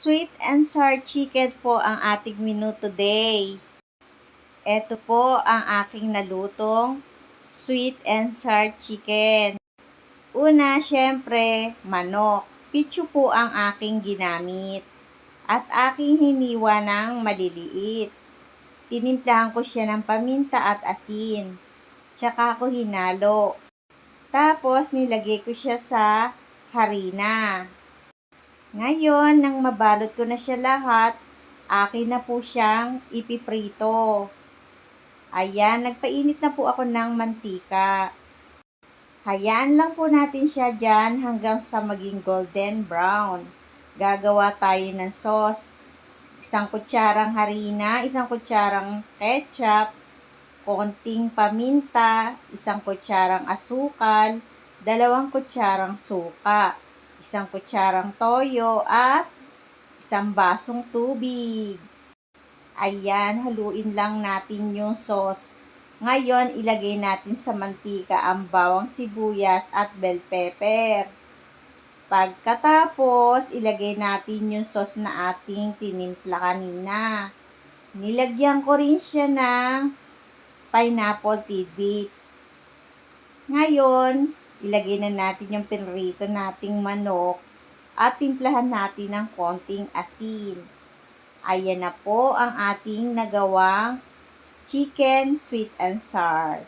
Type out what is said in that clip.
Sweet and sour chicken po ang ating menu today. Ito po ang aking nalutong sweet and sour chicken. Una, syempre, manok. Pitsu po ang aking ginamit. At aking hiniwa ng maliliit. Tinimplahan ko siya ng paminta at asin. Tsaka ko hinalo. Tapos nilagay ko siya sa harina. Ngayon, nang mabalot ko na siya lahat, akin na po siyang ipiprito. Ayan, nagpainit na po ako ng mantika. Hayaan lang po natin siya dyan hanggang sa maging golden brown. Gagawa tayo ng sauce. 1 kutsarang harina, 1 kutsarang ketchup, konting paminta, 1 kutsarang asukal, 2 kutsarang suka, 1 kutsarang toyo, at 1 basong tubig. Ayan, haluin lang natin yung sauce. Ngayon, ilagay natin sa mantika ang bawang sibuyas at bell pepper. Pagkatapos, ilagay natin yung sauce na ating tinimpla kanina. Nilagyan ko rin siya ng pineapple tidbits. Ngayon, ilagay na natin yung pinrito nating manok at timplahan natin ng konting asin. Ayan na po ang ating nagawang chicken sweet and sour.